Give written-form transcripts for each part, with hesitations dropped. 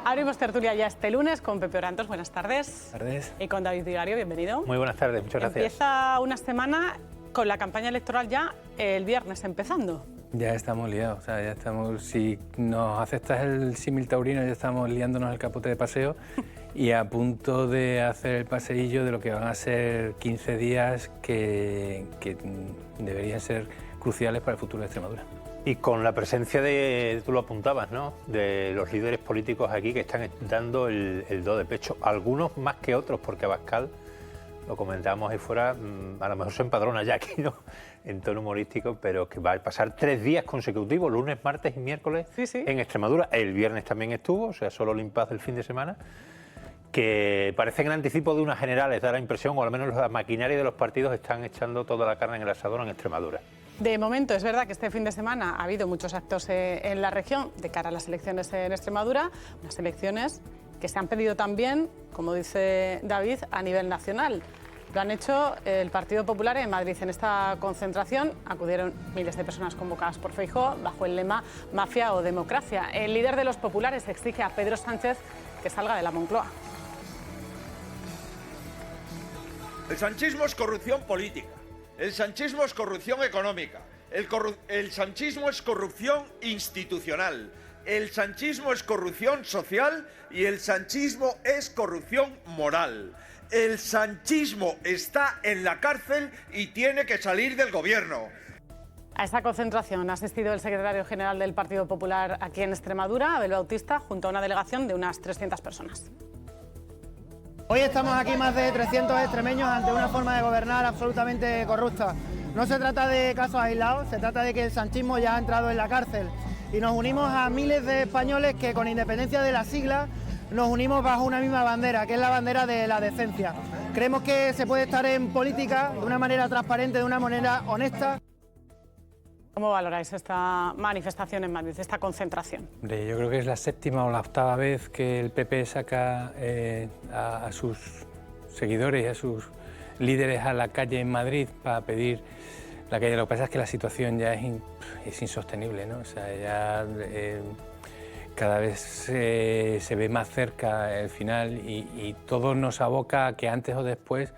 Abrimos tertulia ya este lunes con Pepe Orantos, buenas tardes. Buenas tardes. Y con David Vigario, bienvenido. Muy buenas tardes, muchas gracias. Empieza una semana con la campaña electoral ya el viernes empezando. Ya estamos liados, o sea, ya estamos, si nos aceptas el símil taurino, ya estamos liándonos el capote de paseo y a punto de hacer el paseillo de lo que van a ser 15 días que deberían ser cruciales para el futuro de Extremadura. Y con la presencia de, tú lo apuntabas, ¿no?, de los líderes políticos aquí que están dando el do de pecho, algunos más que otros, porque Abascal, lo comentábamos ahí fuera, a lo mejor se empadrona ya aquí, ¿no?, en tono humorístico, pero que va a pasar 3 días consecutivos, lunes, martes y miércoles, en Extremadura. El viernes también estuvo, o sea, solo el impasse del fin de semana, que parece que en anticipo de unas generales da la impresión, o al menos la maquinaria de los partidos están echando toda la carne en el asador en Extremadura. De momento, es verdad que este fin de semana ha habido muchos actos en la región de cara a las elecciones en Extremadura, unas elecciones que se han pedido también, como dice David, a nivel nacional. Lo han hecho el Partido Popular en Madrid. En esta concentración acudieron miles de personas convocadas por Feijóo bajo el lema Mafia o Democracia. El líder de los populares exige a Pedro Sánchez que salga de la Moncloa. El sanchismo es corrupción política, el sanchismo es corrupción económica, el sanchismo es corrupción institucional, el sanchismo es corrupción social y el sanchismo es corrupción moral. El sanchismo está en la cárcel y tiene que salir del gobierno. A esta concentración ha asistido el secretario general del Partido Popular aquí en Extremadura, Abel Bautista, junto a una delegación de unas 300 personas. Hoy estamos aquí más de 300 extremeños ante una forma de gobernar absolutamente corrupta. No se trata de casos aislados, se trata de que el sanchismo ya ha entrado en la cárcel. Y nos unimos a miles de españoles que, con independencia de las siglas, nos unimos bajo una misma bandera, que es la bandera de la decencia. Creemos que se puede estar en política de una manera transparente, de una manera honesta. ¿Cómo valoráis esta manifestación en Madrid, esta concentración? Hombre, yo creo que es la 7ª o la 8ª vez que el PP saca a sus seguidores y a sus líderes a la calle en Madrid para pedir la calle. Lo que pasa es que la situación ya es insostenible, ¿no? O sea, ya cada vez se ve más cerca el final y todo nos aboca a que antes o después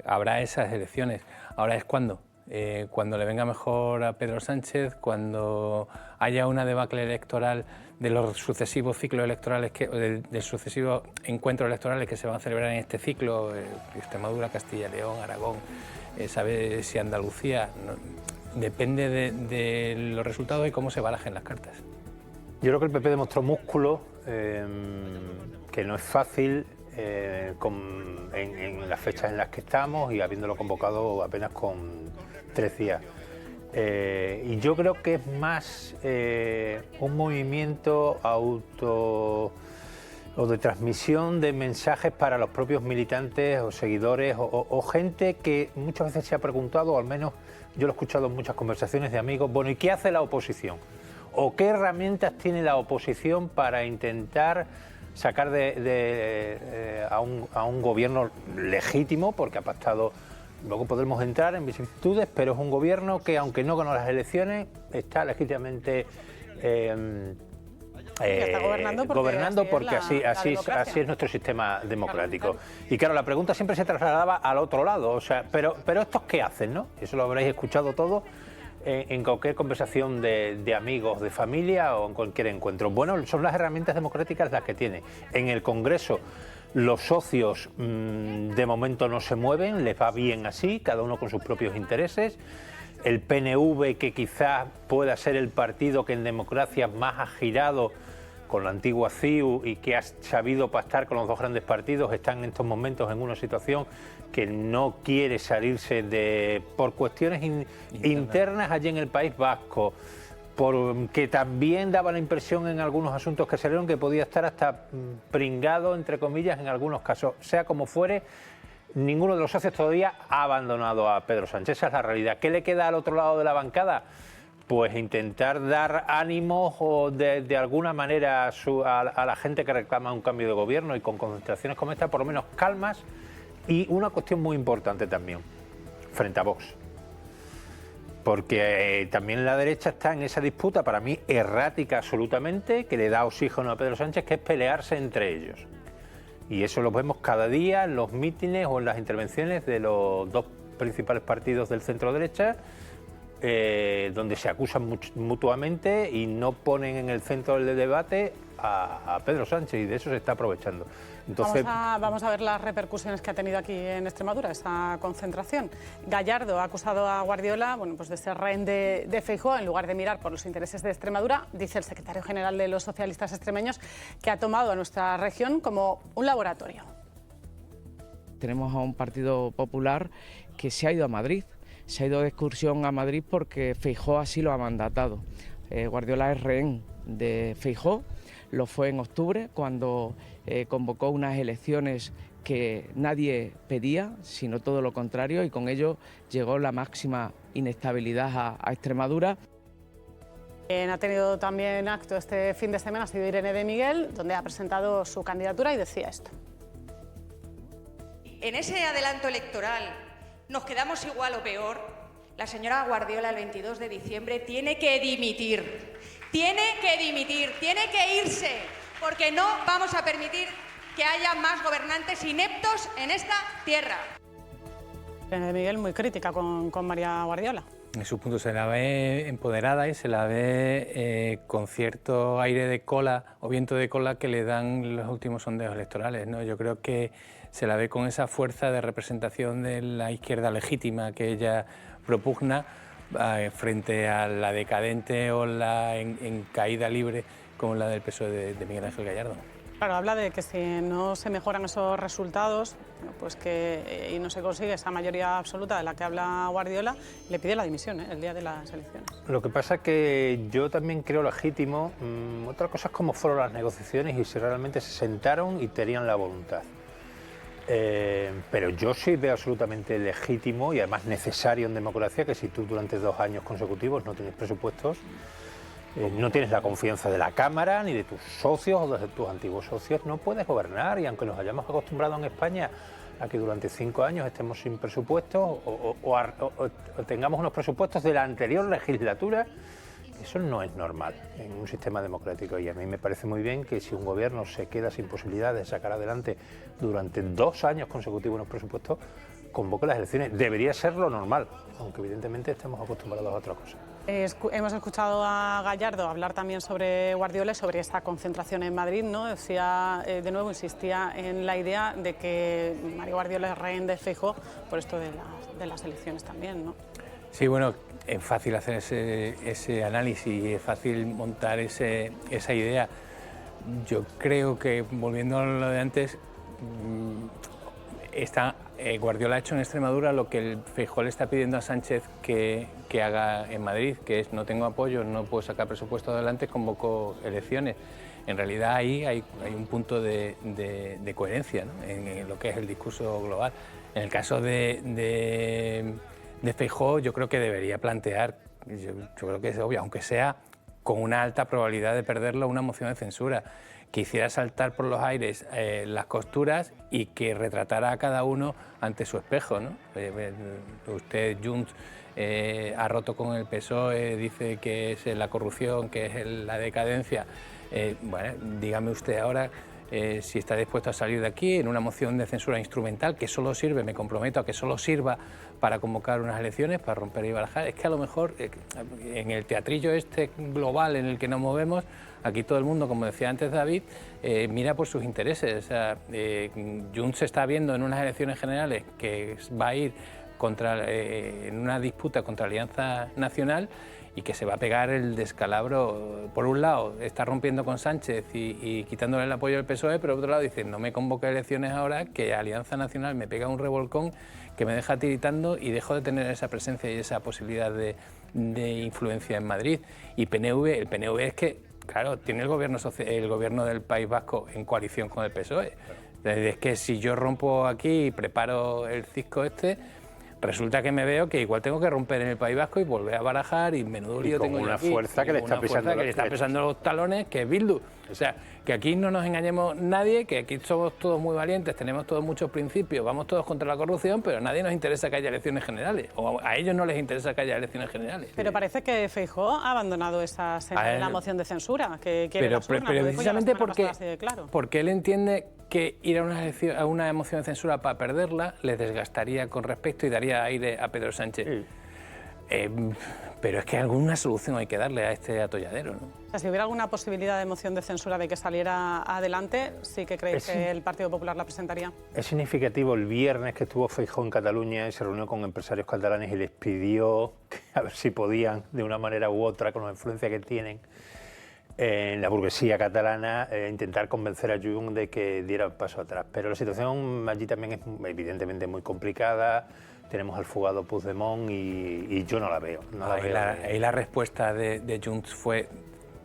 habrá esas elecciones. Ahora es cuando le venga mejor a Pedro Sánchez, cuando haya una debacle electoral de los sucesivos ciclos electorales, del sucesivos encuentros electorales que se van a celebrar en este ciclo, Extremadura, Castilla y León, Aragón, sabe si Andalucía, no, depende de los resultados y cómo se barajen las cartas. Yo creo que el PP demostró músculo, que no es fácil en las fechas en las que estamos y habiéndolo convocado apenas con 3 días. Y yo creo que es más un movimiento o de transmisión de mensajes para los propios militantes o seguidores o gente que muchas veces se ha preguntado, o al menos yo lo he escuchado en muchas conversaciones de amigos, bueno, ¿y qué hace la oposición? ¿O qué herramientas tiene la oposición para intentar sacar a un gobierno legítimo, porque ha pactado, luego podremos entrar en vicisitudes, pero es un gobierno que, aunque no ganó las elecciones, está legítimamente está gobernando porque así es nuestro sistema democrático. Claro. Y claro, la pregunta siempre se trasladaba al otro lado, o sea, pero ¿estos qué hacen, no? Eso lo habréis escuchado todo en cualquier conversación de amigos, de familia o en cualquier encuentro. Bueno, son las herramientas democráticas las que tiene. En el Congreso los socios de momento no se mueven, les va bien así, cada uno con sus propios intereses. El PNV, que quizás pueda ser el partido que en democracia más ha girado con la antigua CIU y que ha sabido pactar con los 2 grandes partidos, están en estos momentos en una situación que no quiere salirse por cuestiones internas allí en el País Vasco, porque también daba la impresión en algunos asuntos que salieron que podía estar hasta pringado, entre comillas, en algunos casos. Sea como fuere, ninguno de los socios todavía ha abandonado a Pedro Sánchez, esa es la realidad. ¿Qué le queda al otro lado de la bancada? Pues intentar dar ánimos o de alguna manera a la gente que reclama un cambio de gobierno, y con concentraciones como esta, por lo menos calmas. Y una cuestión muy importante también, frente a Vox. porque también la derecha está en esa disputa, para mí errática absolutamente, que le da oxígeno a Pedro Sánchez, que es pelearse entre ellos. Y eso lo vemos cada día en los mítines o en las intervenciones de los dos principales partidos del centro derecha, donde se acusan mutuamente y no ponen en el centro del debate a Pedro Sánchez, y de eso se está aprovechando. Entonces, vamos a ver las repercusiones que ha tenido aquí en Extremadura esa concentración. Gallardo ha acusado a Guardiola, bueno, pues de ser rehén de Feijóo en lugar de mirar por los intereses de Extremadura. Dice el secretario general de los socialistas extremeños que ha tomado a nuestra región como un laboratorio. Tenemos a un partido popular que se ha ido a Madrid. Se ha ido de excursión a Madrid porque Feijóo así lo ha mandatado. Guardiola es rehén de Feijóo, lo fue en octubre cuando convocó unas elecciones que nadie pedía, sino todo lo contrario, y con ello llegó la máxima inestabilidad a Extremadura. Quien ha tenido también acto este fin de semana ha sido Irene de Miguel, donde ha presentado su candidatura y decía esto. En ese adelanto electoral nos quedamos igual o peor. La señora Guardiola el 22 de diciembre tiene que dimitir, tiene que irse, porque no vamos a permitir que haya más gobernantes ineptos en esta tierra. Irene de Miguel muy crítica con María Guardiola. En su punto se la ve empoderada y se la ve con cierto aire de cola o viento de cola que le dan los últimos sondeos electorales, ¿no? Yo creo que se la ve con esa fuerza de representación de la izquierda legítima que ella propugna frente a la decadente o la en caída libre como la del PSOE de Miguel Ángel Gallardo. Claro, habla de que si no se mejoran esos resultados, pues y no se consigue esa mayoría absoluta de la que habla Guardiola, le pide la dimisión el día de las elecciones. lo que pasa es que yo también creo legítimo, otra cosa es cómo fueron las negociaciones y si realmente se sentaron y tenían la voluntad. Pero yo sí veo absolutamente legítimo y además necesario en democracia que si tú durante 2 años consecutivos no tienes presupuestos, no tienes la confianza de la Cámara, ni de tus socios o de tus antiguos socios, no puedes gobernar. Y aunque nos hayamos acostumbrado en España a que durante 5 años estemos sin presupuestos o tengamos unos presupuestos de la anterior legislatura, eso no es normal en un sistema democrático. Y a mí me parece muy bien que si un gobierno se queda sin posibilidad de sacar adelante durante 2 años consecutivos unos presupuestos, convoque las elecciones. Debería ser lo normal, aunque evidentemente estamos acostumbrados a otra cosa. Hemos escuchado a Gallardo hablar también sobre Guardiola y sobre esa concentración en Madrid, ¿no? Decía, de nuevo, insistía en la idea de que María Guardiola es rehén de Feijóo por esto de las elecciones también, ¿no? Sí, bueno, es fácil hacer ese análisis y es fácil montar esa idea. Yo creo que, volviendo a lo de antes, Guardiola ha hecho en Extremadura lo que el Feijóo le está pidiendo a Sánchez que haga en Madrid, que es: no tengo apoyo, no puedo sacar presupuesto adelante, convoco elecciones. En realidad ahí hay un punto de coherencia, ¿no? en lo que es el discurso global. En el caso de Feijóo, yo creo que debería plantear, yo creo que es obvio, aunque sea con una alta probabilidad de perderlo, una moción de censura que hiciera saltar por los aires las costuras y que retratara a cada uno ante su espejo, ¿no? Usted, Junts, ha roto con el PSOE, dice que es la corrupción, que es la decadencia. Bueno, dígame usted ahora si está dispuesto a salir de aquí en una moción de censura instrumental que solo sirve, me comprometo a que solo sirva para convocar unas elecciones, para romper y barajar. Es que a lo mejor en el teatrillo este global en el que nos movemos, aquí todo el mundo, como decía antes David, mira por sus intereses. O sea, Junts se está viendo en unas elecciones generales que va a ir en una disputa contra Alianza Nacional y que se va a pegar el descalabro. Por un lado está rompiendo con Sánchez y quitándole el apoyo del PSOE, pero por otro lado dice: no me convoque elecciones ahora, que Alianza Nacional me pega un revolcón que me deja tiritando y dejo de tener esa presencia y esa posibilidad de influencia en Madrid. Y el PNV es que, claro, tiene el gobierno del País Vasco en coalición con el PSOE. Es que si yo rompo aquí y preparo el cisco este, resulta que me veo que igual tengo que romper en el País Vasco y volver a barajar y menudo lío tengo una aquí, fuerza que le está pisando los talones, que es Bildu. O sea, que aquí no nos engañemos nadie, que aquí somos todos muy valientes, tenemos todos muchos principios, vamos todos contra la corrupción, pero a nadie nos interesa que haya elecciones generales, o a ellos no les interesa que haya elecciones generales. Pero parece que Feijóo ha abandonado esa la moción de censura, que quiere pero precisamente porque él entiende que ir a una moción de censura para perderla le desgastaría con respecto y daría aire a Pedro Sánchez. Sí. Pero es que alguna solución hay que darle a este atolladero, ¿no? O sea, si hubiera alguna posibilidad de moción de censura de que saliera adelante, ¿sí que creéis que el Partido Popular la presentaría? Es significativo el viernes que estuvo Feijóo en Cataluña y se reunió con empresarios catalanes y les pidió que a ver si podían, de una manera u otra, con la influencia que tienen en la burguesía catalana, intentar convencer a Junts de que diera un paso atrás. Pero la situación allí también es evidentemente muy complicada. Tenemos al fugado Puigdemont y yo no la veo. Ahí la respuesta de Junts fue...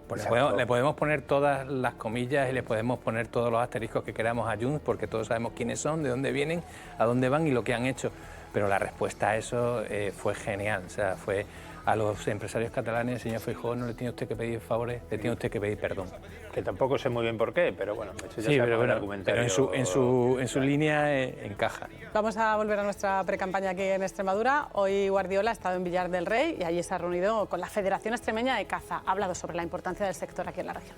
Pues le podemos poner todas las comillas y le podemos poner todos los asteriscos que queramos a Junts, porque todos sabemos quiénes son, de dónde vienen, a dónde van y lo que han hecho. Pero la respuesta a eso fue genial. O sea, fue a los empresarios catalanes: señor Feijóo, no le tiene usted que pedir favores, le tiene usted que pedir perdón. Que tampoco sé muy bien por qué, pero bueno, eso ya sí, se pero argumentario. Pero en su línea encaja. Vamos a volver a nuestra precampaña aquí en Extremadura. Hoy Guardiola ha estado en Villar del Rey y allí se ha reunido con la Federación Extremeña de Caza. Ha hablado sobre la importancia del sector aquí en la región.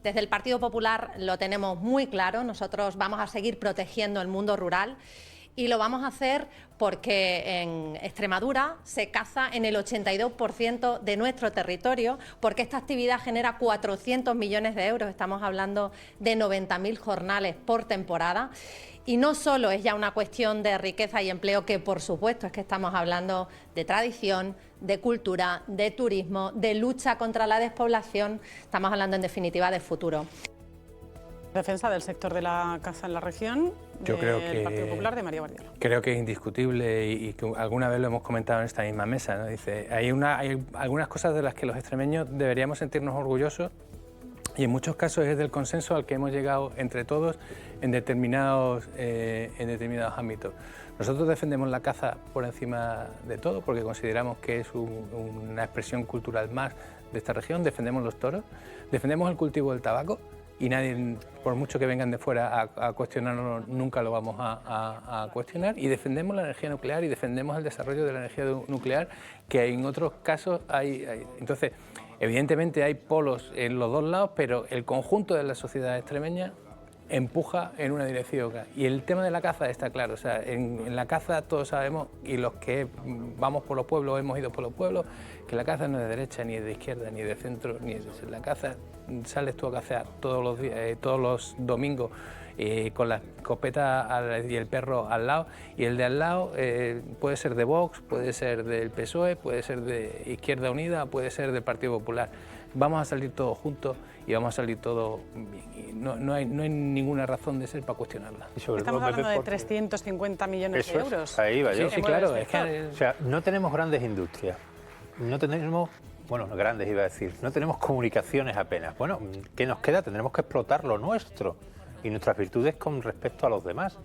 Desde el Partido Popular lo tenemos muy claro. Nosotros vamos a seguir protegiendo el mundo rural y lo vamos a hacer porque en Extremadura se caza en el 82% de nuestro territorio, porque esta actividad genera 400 millones de euros, estamos hablando de 90.000 jornales por temporada. Y no solo es ya una cuestión de riqueza y empleo, que por supuesto es que estamos hablando de tradición, de cultura, de turismo, de lucha contra la despoblación, estamos hablando en definitiva de futuro. Defensa del sector de la caza en la región, del Partido Popular de María Guardiola. Creo que es indiscutible y que alguna vez lo hemos comentado en esta misma mesa, ¿no? Dice, hay algunas cosas de las que los extremeños deberíamos sentirnos orgullosos, y en muchos casos es del consenso al que hemos llegado entre todos en determinados ámbitos. Nosotros defendemos la caza por encima de todo porque consideramos que es una expresión cultural más de esta región. Defendemos los toros, defendemos el cultivo del tabaco, y nadie, por mucho que vengan de fuera a cuestionarlo, nunca lo vamos a cuestionar, y defendemos la energía nuclear y defendemos el desarrollo de la energía nuclear, que en otros casos hay. Entonces, evidentemente hay polos en los dos lados, pero el conjunto de la sociedad extremeña empuja en una dirección. Y el tema de la caza está claro. O sea, en la caza todos sabemos, y los que vamos por los pueblos, hemos ido por los pueblos, que la caza no es de derecha, ni es de izquierda, ni de centro, ni es de la caza. Sales tú a cazar todos los días, todos los domingos, con la escopeta y el perro al lado, y el de al lado puede ser de Vox, puede ser del PSOE, puede ser de Izquierda Unida, puede ser del Partido Popular. Vamos a salir todos juntos y vamos a salir todos bien. No hay ninguna razón de ser para cuestionarla. Estamos hablando de 350 millones de euros. Ahí va yo. Sí, claro. Es que, o sea, no tenemos grandes industrias, no tenemos... Bueno, grandes iba a decir, no tenemos comunicaciones apenas. Bueno, ¿qué nos queda? Tendremos que explotar lo nuestro y nuestras virtudes con respecto a los demás.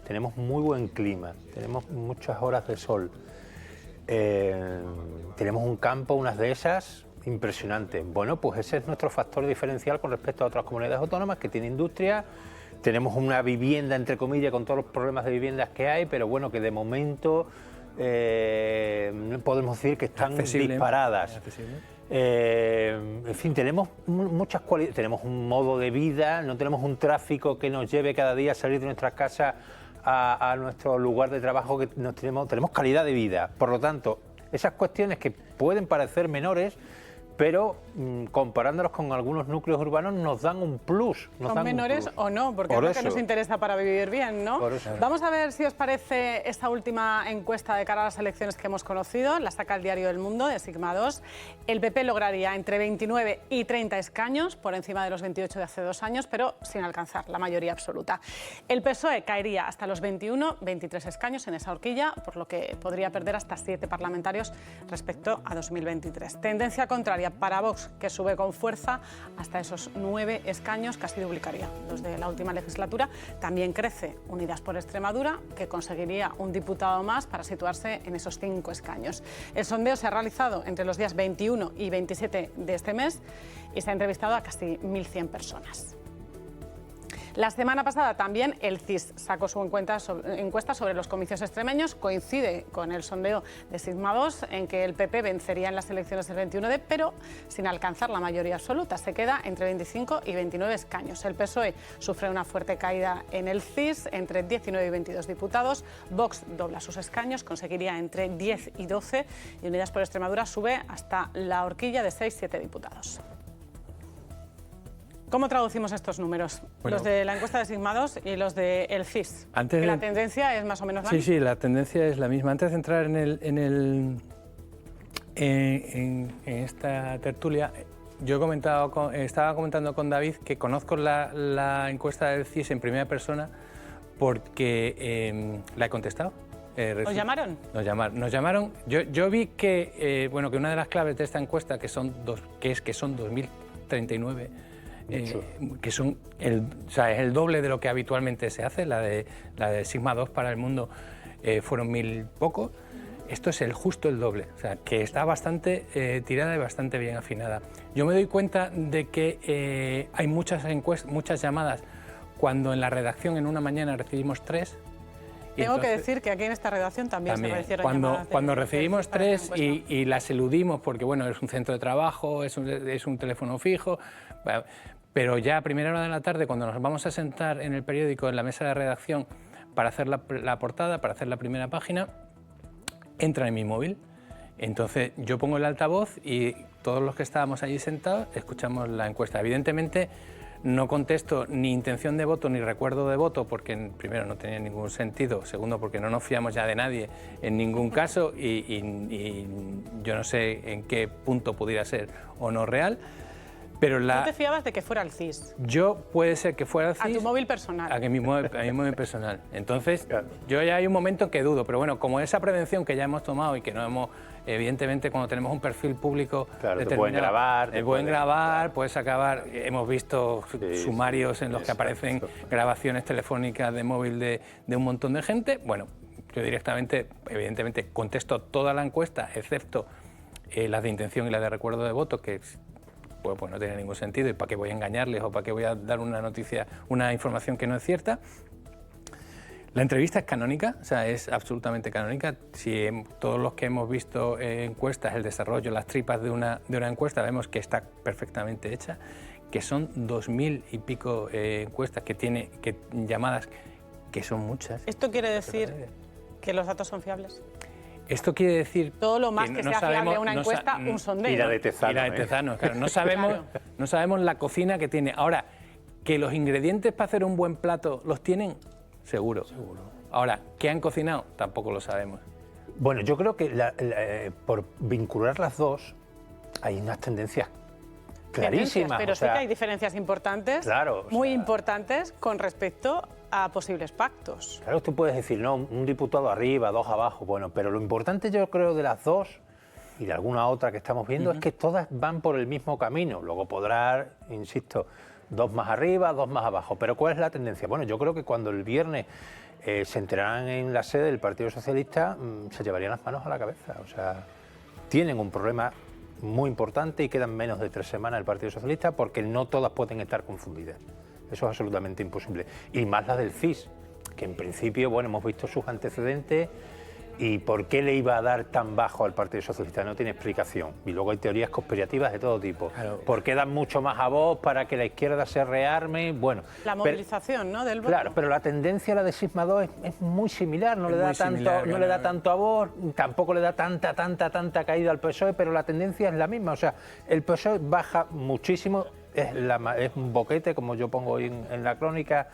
Tenemos muy buen clima, tenemos muchas horas de sol, tenemos un campo, unas dehesas impresionantes. Bueno, pues ese es nuestro factor diferencial con respecto a otras comunidades autónomas que tienen industria. Tenemos una vivienda, entre comillas, con todos los problemas de viviendas que hay, pero bueno, que de momento... podemos decir que están disparadas. En fin, tenemos muchas cualidades, tenemos un modo de vida, no tenemos un tráfico que nos lleve cada día a salir de nuestra casa a nuestro lugar de trabajo, que tenemos calidad de vida. Por lo tanto, esas cuestiones que pueden parecer menores, pero comparándolos con algunos núcleos urbanos nos dan un plus. ¿Son menores o no? Porque es lo que nos interesa para vivir bien, ¿no? Vamos a ver si os parece esta última encuesta de cara a las elecciones que hemos conocido. La saca el diario El Mundo, de Sigma 2. El PP lograría entre 29 y 30 escaños, por encima de los 28 de hace 2 años, pero sin alcanzar la mayoría absoluta. El PSOE caería hasta los 21, 23 escaños en esa horquilla, por lo que podría perder hasta 7 parlamentarios respecto a 2023. Tendencia contraria bajaría para Vox, que sube con fuerza hasta esos 9 escaños, casi duplicaría los de la última legislatura. También crece Unidas por Extremadura, que conseguiría un diputado más para situarse en esos 5 escaños. El sondeo se ha realizado entre los días 21 y 27 de este mes y se ha entrevistado a casi 1.100 personas. La semana pasada también el CIS sacó su encuesta sobre los comicios extremeños. Coincide con el sondeo de Sigma 2 en que el PP vencería en las elecciones del 21D, pero sin alcanzar la mayoría absoluta. Se queda entre 25 y 29 escaños. El PSOE sufre una fuerte caída en el CIS, entre 19 y 22 diputados. Vox dobla sus escaños, conseguiría entre 10 y 12. Y Unidas por Extremadura sube hasta la horquilla de 6-7 diputados. ¿Cómo traducimos estos números? Bueno, los de la encuesta de Sigma 2 y los del CIS. ¿La tendencia es más o menos la misma? Sí, la tendencia es la misma. Antes de entrar en esta tertulia, yo estaba comentando con David que conozco la encuesta del CIS en primera persona porque la he contestado. ¿Os llamaron? Nos llamaron. Yo vi que, que una de las claves de esta encuesta, que son 2039, que son es el doble de lo que habitualmente se hace, la de Sigma 2 para el mundo fueron 1000 pocos, esto es justo el doble, o sea, que está bastante tirada y bastante bien afinada. Yo me doy cuenta de que hay muchas llamadas cuando en la redacción en una mañana recibimos 3. Tengo que decir que aquí en esta redacción también se recibieron llamadas. Cuando recibimos 3 y las eludimos porque es un centro de trabajo, es un teléfono fijo, pero ya a primera hora de la tarde, cuando nos vamos a sentar en el periódico, en la mesa de redacción, para hacer la portada, para hacer la primera página, entra en mi móvil. Entonces yo pongo el altavoz y todos los que estábamos allí sentados escuchamos la encuesta. Evidentemente, no contesto ni intención de voto ni recuerdo de voto porque, primero, no tenía ningún sentido, segundo, porque no nos fiamos ya de nadie en ningún caso y yo no sé en qué punto pudiera ser o no real. Pero ¿Tú te fiabas de que fuera el CIS? Yo puede ser que fuera el CIS. ¿A tu móvil personal? A mi móvil personal. Entonces, yo ya hay un momento que dudo, pero bueno, como esa prevención que ya hemos tomado y que no hemos... Evidentemente, cuando tenemos un perfil público determinado, te pueden grabar, puedes acabar. Hemos visto sumarios en los que aparecen grabaciones telefónicas de móvil de un montón de gente. Bueno, yo directamente, evidentemente, contesto toda la encuesta, excepto las de intención y las de recuerdo de voto, que pues no tiene ningún sentido y para qué voy a engañarles o para qué voy a dar una información que no es cierta. La entrevista es canónica, o sea, es absolutamente canónica. Si todos los que hemos visto encuestas, el desarrollo, las tripas de una encuesta, vemos que está perfectamente hecha, que son 2000 y pico encuestas, que llamadas, que son muchas. ¿Esto quiere decir que los datos son fiables? Esto quiere decir... Todo lo más que sea fiable una encuesta, un sondeo. Y la de Tezano, claro. No sabemos la cocina que tiene. Ahora, que los ingredientes para hacer un buen plato los tienen, seguro. Ahora, ¿qué han cocinado? Tampoco lo sabemos. Bueno, yo creo que por vincular las dos hay unas tendencias clarísimas. Pero sí que hay diferencias importantes, muy importantes, con respecto a posibles pactos. Claro, tú puedes decir, no, un diputado arriba, 2 abajo, bueno, pero lo importante yo creo de las dos y de alguna otra que estamos viendo es que todas van por el mismo camino. Luego podrá, insisto, 2 más arriba, 2 más abajo. Pero ¿cuál es la tendencia? Bueno, yo creo que cuando el viernes se enteraran en la sede del Partido Socialista, se llevarían las manos a la cabeza. O sea, tienen un problema muy importante y quedan menos de 3 semanas el Partido Socialista porque no todas pueden estar confundidas. Eso es absolutamente imposible. Y más la del CIS, que en principio, bueno, hemos visto sus antecedentes y por qué le iba a dar tan bajo al Partido Socialista no tiene explicación. Y luego hay teorías conspirativas de todo tipo. Claro. ¿Por qué dan mucho más a Vox para que la izquierda se rearme? Bueno, la movilización, ¿no?, del voto. Claro, pero la tendencia a la de Sigma 2 es muy similar, no le da tanto a Vox, tampoco le da tanta caída al PSOE, pero la tendencia es la misma. O sea, el PSOE baja muchísimo. Es un boquete, como yo pongo hoy en la crónica,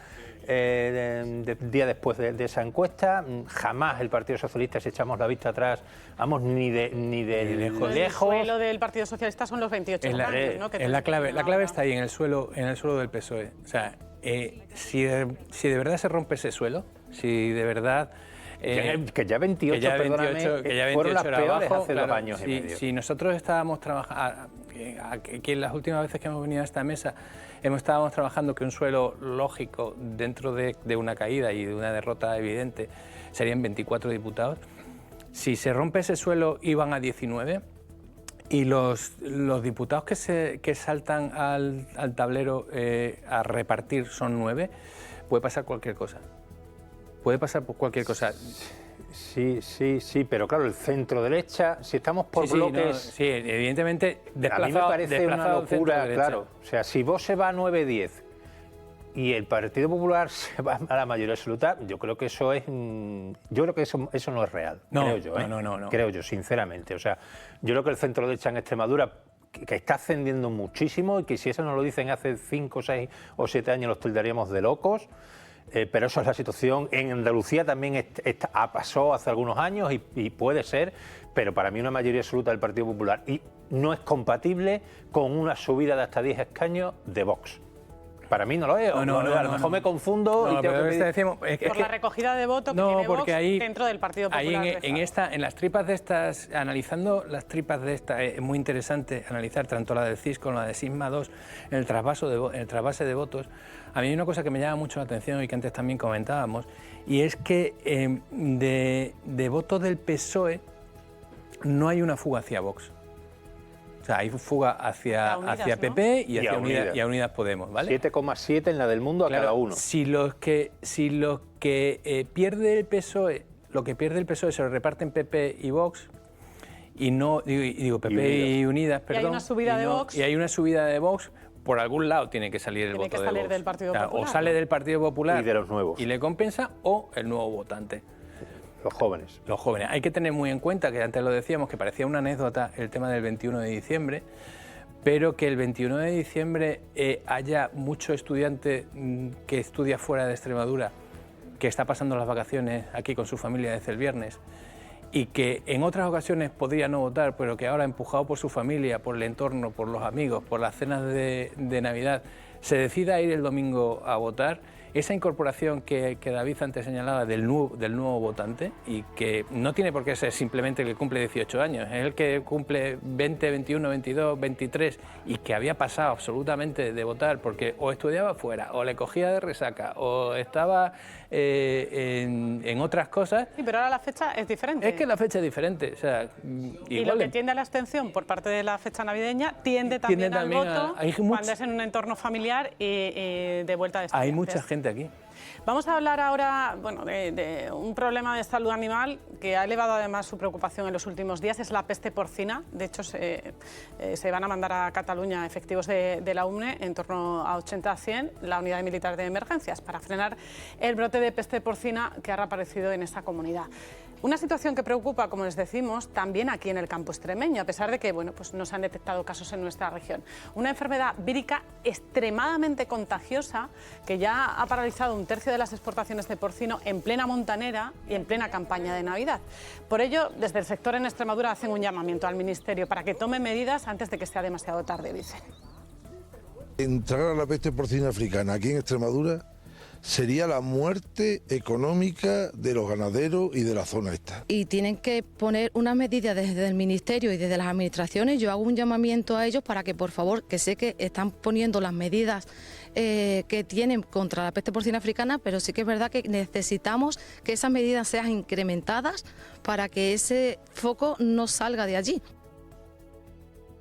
día después de esa encuesta. Jamás el Partido Socialista, si echamos la vista atrás, vamos, ni de lejos. El suelo del Partido Socialista son los 28 escaños, ¿no? La clave está ahí, en el suelo del PSOE. O sea, si de verdad se rompe ese suelo, si de verdad... que ya 28, perdóname, que ya 28 fueron las peores abajo, hace 2 años y medio. Si nosotros estábamos trabajando... aquí en las últimas veces que hemos venido a esta mesa estábamos trabajando que un suelo lógico dentro de una caída y de una derrota evidente serían 24 diputados. Si se rompe ese suelo iban a 19 y los diputados que saltan al tablero a repartir son 9, puede pasar cualquier cosa. Puede pasar por cualquier cosa. Sí, pero claro, el centro derecha, si estamos por bloques... Sí, evidentemente a mí me parece una locura, claro. O sea, si Vox se va a 9-10 y el Partido Popular se va a la mayoría absoluta, yo creo que eso es... Yo creo que eso no es real, creo yo. No. Creo yo, sinceramente. O sea, yo creo que el centro derecha en Extremadura, que está ascendiendo muchísimo y que si eso nos lo dicen hace 5, 6 o 7 años los tildaríamos de locos. Pero eso es la situación. En Andalucía también pasó hace algunos años y puede ser, pero para mí una mayoría absoluta del Partido Popular y no es compatible con una subida de hasta 10 escaños de Vox. Para mí no lo es. A lo mejor me confundo. Por la recogida de votos que tiene Vox dentro del Partido Popular. En las tripas de estas, analizando las tripas de estas, es muy interesante analizar tanto la del CIS como la de Sigma 2 en el trasvase de votos. A mí hay una cosa que me llama mucho la atención y que antes también comentábamos, y es que de votos del PSOE no hay una fuga hacia Vox. O sea, hay fuga hacia PP y hacia Unidas Podemos, ¿vale? 7,7 en la del mundo a cada uno. Si los que pierde el PSOE, lo que pierde el PSOE se lo reparten PP y Vox, y no digo PP y Unidas, perdón. Y hay una subida de Vox. Y hay una subida de Vox. Por algún lado tiene que salir el voto de Vox. Tiene que salir del Partido Popular. O sale del Partido Popular y de los nuevos y le compensa, o el nuevo votante. Los jóvenes. Los jóvenes. Hay que tener muy en cuenta, que antes lo decíamos, que parecía una anécdota el tema del 21 de diciembre, pero que el 21 de diciembre haya mucho estudiante que estudia fuera de Extremadura, que está pasando las vacaciones aquí con su familia desde el viernes, y que en otras ocasiones podría no votar, pero que ahora, empujado por su familia, por el entorno, por los amigos, por las cenas de Navidad, se decida ir el domingo a votar. Esa incorporación que David antes señalaba del nuevo votante, y que no tiene por qué ser simplemente el que cumple 18 años, es el que cumple 20, 21, 22, 23 y que había pasado absolutamente de votar porque o estudiaba fuera, o le cogía de resaca, o estaba en otras cosas. Sí, pero ahora la fecha es diferente. Es que la fecha es diferente. O sea, y lo que tiende a la abstención por parte de la fecha navideña tiende también al voto cuando es en un entorno familiar y de vuelta de estudiantes. Hay mucha gente aquí. Vamos a hablar ahora de un problema de salud animal que ha elevado además su preocupación en los últimos días, es la peste porcina. De hecho, se van a mandar a Cataluña efectivos de la UMNE, en torno a 80 a 100, la unidad militar de emergencias, para frenar el brote de peste porcina que ha reaparecido en esta comunidad. Una situación que preocupa, como les decimos, también aquí en el campo extremeño, a pesar de que no se han detectado casos en nuestra región. Una enfermedad vírica extremadamente contagiosa que ya ha paralizado un tercio de las exportaciones de porcino en plena montanera y en plena campaña de Navidad. Por ello, desde el sector en Extremadura hacen un llamamiento al Ministerio para que tome medidas antes de que sea demasiado tarde, dicen. Entrar a la peste porcina africana aquí en Extremadura sería la muerte económica de los ganaderos y de la zona esta. Y tienen que poner unas medidas desde el Ministerio y desde las administraciones. Yo hago un llamamiento a ellos para que, por favor, que sé que están poniendo las medidas que tienen contra la peste porcina africana, pero sí que es verdad que necesitamos que esas medidas sean incrementadas para que ese foco no salga de allí.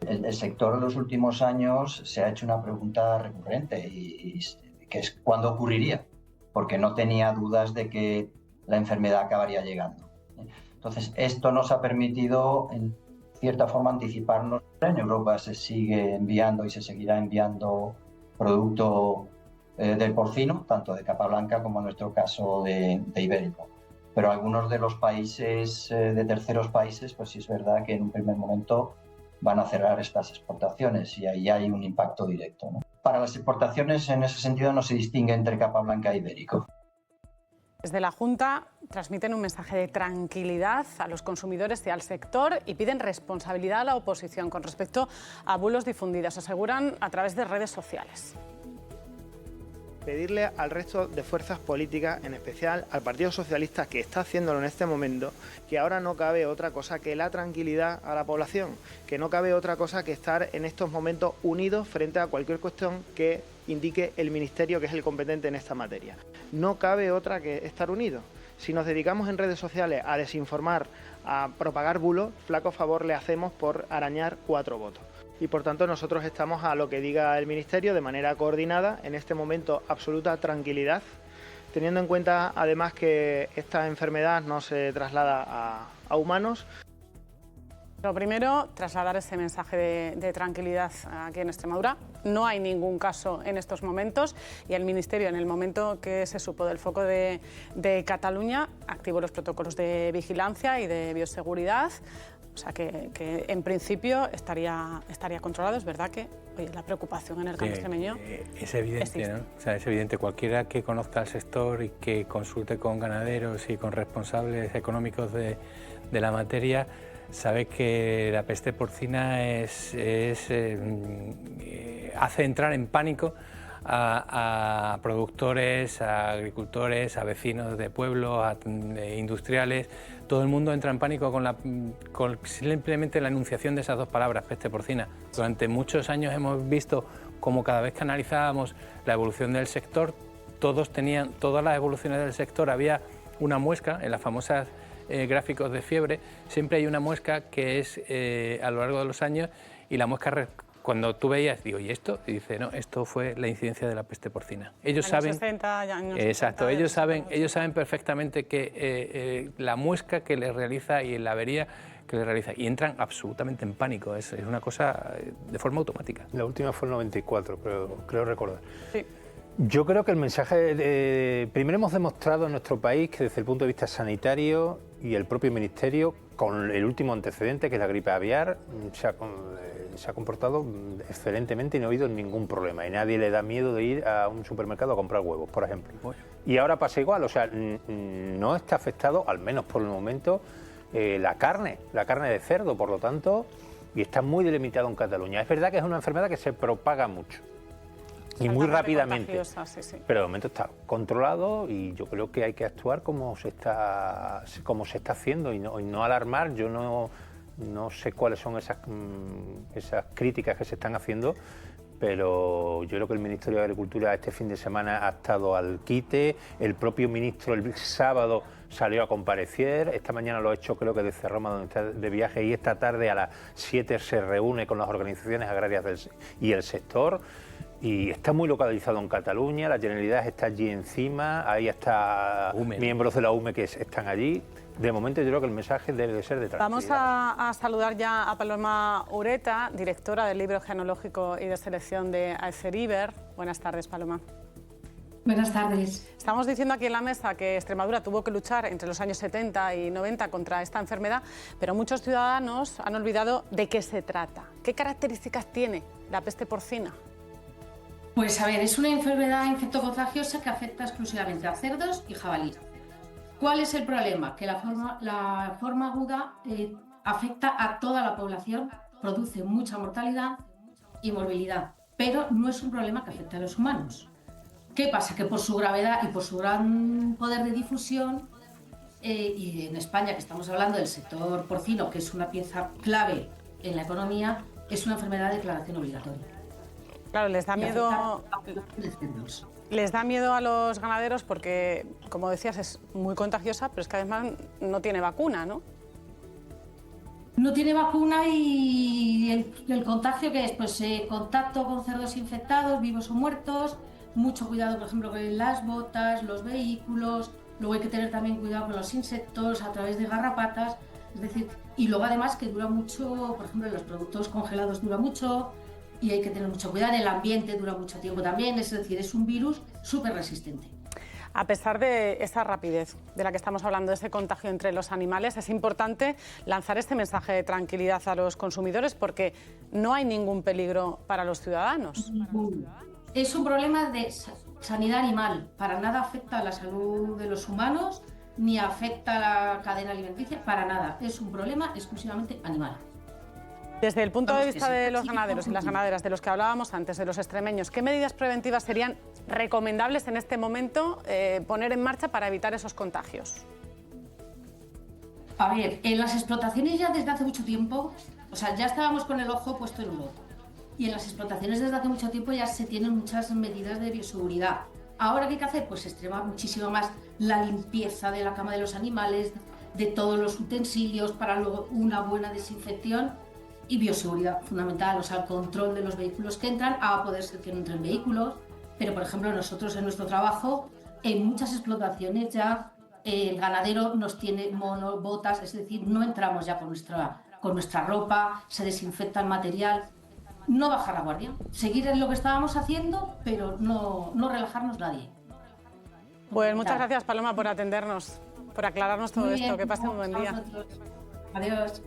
El sector en los últimos años se ha hecho una pregunta recurrente y que es ¿cuándo ocurriría? Porque no tenía dudas de que la enfermedad acabaría llegando. Entonces, esto nos ha permitido, en cierta forma, anticiparnos. En Europa se sigue enviando y se seguirá enviando producto del porcino, tanto de capa blanca como en nuestro caso de ibérico. Pero algunos de los países, de terceros países, pues sí es verdad que en un primer momento van a cerrar estas exportaciones y ahí hay un impacto directo, ¿no? Para las exportaciones, en ese sentido, no se distingue entre capa blanca e ibérico. Desde la Junta transmiten un mensaje de tranquilidad a los consumidores y al sector y piden responsabilidad a la oposición con respecto a bulos difundidos, aseguran a través de redes sociales. pedirle al resto de fuerzas políticas, en especial al Partido Socialista, que está haciéndolo en este momento, que ahora no cabe otra cosa que la tranquilidad a la población, que no cabe otra cosa que estar en estos momentos unidos frente a cualquier cuestión que indique el Ministerio, que es el competente en esta materia. No cabe otra que estar unidos. Si nos dedicamos en redes sociales a desinformar, a propagar bulos, flaco favor le hacemos por arañar 4 votos. Y por tanto nosotros estamos a lo que diga el Ministerio de manera coordinada, en este momento absoluta tranquilidad, teniendo en cuenta además que esta enfermedad no se traslada a humanos. Lo primero, trasladar ese mensaje de tranquilidad aquí en Extremadura. No hay ningún caso en estos momentos y el Ministerio, en el momento que se supo del foco de Cataluña, activó los protocolos de vigilancia y de bioseguridad. O sea que en principio estaría controlado. Es verdad que la preocupación en el campo extremeño es evidente, ¿no? O sea, es evidente. Cualquiera que conozca el sector y que consulte con ganaderos y con responsables económicos de la materia sabe que la peste porcina hace entrar en pánico a productores, a agricultores, a vecinos de pueblos, a industriales. Todo el mundo entra en pánico con simplemente la enunciación de esas 2 palabras, peste porcina. Durante muchos años hemos visto cómo cada vez que analizábamos la evolución del sector, todas las evoluciones del sector había una muesca en las famosas gráficos de fiebre, siempre hay una muesca que es a lo largo de los años y la muesca cuando tú veías, digo, ¿y esto? Y dice, no, esto fue la incidencia de la peste porcina. Ellos saben, 60, años exacto, 60, ellos saben perfectamente que la muesca que les realiza y la avería que les realiza y entran absolutamente en pánico, es una cosa de forma automática. La última fue el 94, creo recordar. Sí. Yo creo que el mensaje, primero hemos demostrado en nuestro país que desde el punto de vista sanitario y el propio Ministerio, con el último antecedente que es la gripe aviar, se ha comportado excelentemente y no ha habido ningún problema. Y nadie le da miedo de ir a un supermercado a comprar huevos, por ejemplo. Y ahora pasa igual, o sea, no está afectado, al menos por el momento, la carne de cerdo, por lo tanto, y está muy delimitado en Cataluña. Es verdad que es una enfermedad que se propaga mucho. Y muy rápidamente, sí. Pero de momento está controlado y yo creo que hay que actuar como se está haciendo y no alarmar. Yo no sé cuáles son esas críticas que se están haciendo, pero yo creo que el Ministerio de Agricultura este fin de semana ha estado al quite. El propio ministro el sábado salió a comparecer, esta mañana lo ha hecho creo que desde Roma, donde está de viaje, y esta tarde a las 7 se reúne con las organizaciones agrarias y el sector. Y está muy localizado en Cataluña, la Generalitat está allí encima, hay hasta miembros de la UME que están allí. De momento yo creo que el mensaje debe de ser de tranquilidad. Vamos a saludar ya a Paloma Ureta, directora del libro genealógico y de selección de Acer-Iber. Buenas tardes, Paloma. Buenas tardes. Estamos diciendo aquí en la mesa que Extremadura tuvo que luchar entre los años 70 y 90 contra esta enfermedad, pero muchos ciudadanos han olvidado de qué se trata. ¿Qué características tiene la peste porcina? Pues a ver, es una enfermedad infectocontagiosa que afecta exclusivamente a cerdos y jabalíes. ¿Cuál es el problema? Que la forma aguda afecta a toda la población, produce mucha mortalidad y morbilidad, pero no es un problema que afecte a los humanos. ¿Qué pasa? Que por su gravedad y por su gran poder de difusión, y en España, que estamos hablando del sector porcino, que es una pieza clave en la economía, es una enfermedad de declaración obligatoria. Claro, les da miedo a los ganaderos porque, como decías, es muy contagiosa, pero es que además no tiene vacuna, ¿no? No tiene vacuna y el contagio que es, pues contacto con cerdos infectados, vivos o muertos, mucho cuidado, por ejemplo, con las botas, los vehículos, luego hay que tener también cuidado con los insectos a través de garrapatas, es decir, y luego además que dura mucho, por ejemplo, en los productos congelados dura mucho, y hay que tener mucho cuidado, el ambiente dura mucho tiempo también, es decir, es un virus súper resistente. A pesar de esa rapidez de la que estamos hablando, de ese contagio entre los animales, es importante lanzar este mensaje de tranquilidad a los consumidores porque no hay ningún peligro para los ciudadanos. Es un problema de sanidad animal, para nada afecta a la salud de los humanos, ni afecta a la cadena alimenticia, para nada, es un problema exclusivamente animal. Desde el punto de vista de los ganaderos y las ganaderas, de los que hablábamos antes, de los extremeños, ¿qué medidas preventivas serían recomendables en este momento poner en marcha para evitar esos contagios? A ver, en las explotaciones ya desde hace mucho tiempo, o sea, ya estábamos con el ojo puesto en Europa. Y en las explotaciones desde hace mucho tiempo ya se tienen muchas medidas de bioseguridad. Ahora, ¿qué hay que hacer? Pues extremar muchísimo más la limpieza de la cama de los animales, de todos los utensilios, para luego una buena desinfección y bioseguridad fundamental, o sea, el control de los vehículos que entran, a poder ser que no entren vehículos. Pero, por ejemplo, nosotros en nuestro trabajo, en muchas explotaciones ya el ganadero nos tiene botas, es decir, no entramos ya con nuestra ropa, se desinfecta el material. No bajar la guardia, seguir en lo que estábamos haciendo, pero no relajarnos nadie. Pues muchas gracias, Paloma, por atendernos, por aclararnos todo esto. Que pasen un buen día. Adiós.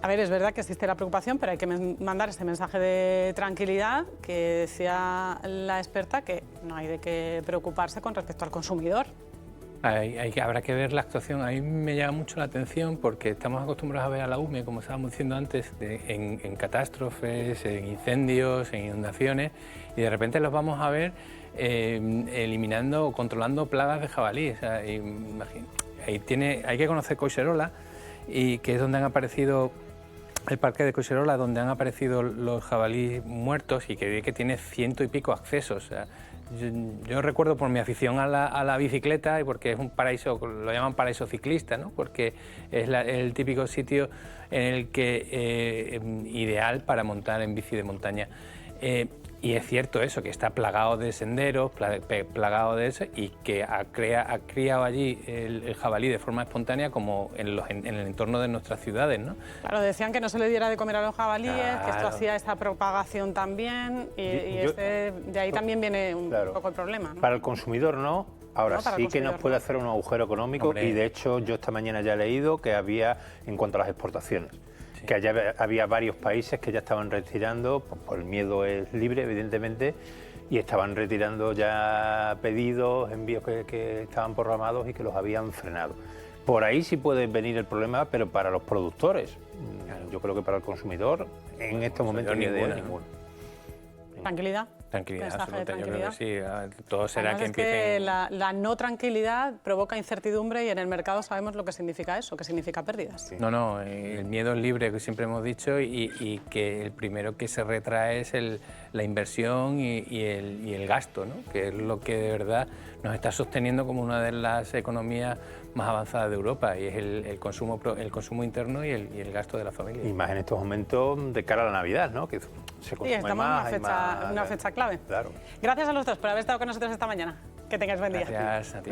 A ver, es verdad que existe la preocupación, pero hay que mandar ese mensaje de tranquilidad que decía la experta, que no hay de qué preocuparse con respecto al consumidor. Habrá que ver la actuación. A mí me llama mucho la atención porque estamos acostumbrados a ver a la UME, como estábamos diciendo antes, en catástrofes, en incendios, en inundaciones, y de repente los vamos a ver eliminando o controlando plagas de jabalí. O sea, hay que conocer Collserola, y que es donde han aparecido el parque de Collserola, donde han aparecido los jabalíes muertos, y que tiene 100 y pico accesos. O sea, yo recuerdo por mi afición a la bicicleta, y porque es un paraíso, lo llaman paraíso ciclista, ¿no? Porque es el típico sitio en el que ideal para montar en bici de montaña. Y es cierto eso, que está plagado de senderos, plagado de eso, y que ha criado allí el jabalí de forma espontánea, como en el entorno de nuestras ciudades, ¿no? Claro, decían que no se le diera de comer a los jabalíes, claro, que esto hacía esta propagación también, de ahí también viene un poco el problema, ¿no? Para el consumidor no. Ahora no, sí que nos puede hacer un agujero económico. Hombre. Y de hecho yo esta mañana ya he leído que había, en cuanto a las exportaciones, que allá había varios países que ya estaban retirando, por el miedo es libre, evidentemente, y estaban retirando ya pedidos, envíos que estaban programados y que los habían frenado. Por ahí sí puede venir el problema, pero para los productores, yo creo que para el consumidor, en estos momentos ni idea ninguna. Tranquilidad. Tranquilidad, absoluta. Yo creo que sí. Todo será que empiecen... que la no tranquilidad provoca incertidumbre, y en el mercado sabemos lo que significa eso, que significa pérdidas. Sí. No, el miedo es libre, que siempre hemos dicho, y que el primero que se retrae es la inversión y el gasto, ¿no? Que es lo que de verdad nos está sosteniendo como una de las economías más avanzadas de Europa, y es el consumo interno y el gasto de la familia. Y más en estos momentos de cara a la Navidad, ¿no? Que se consume estamos más, en una fecha clave. Claro. Gracias a los dos por haber estado con nosotros esta mañana. Que tengáis buen día. Gracias a ti.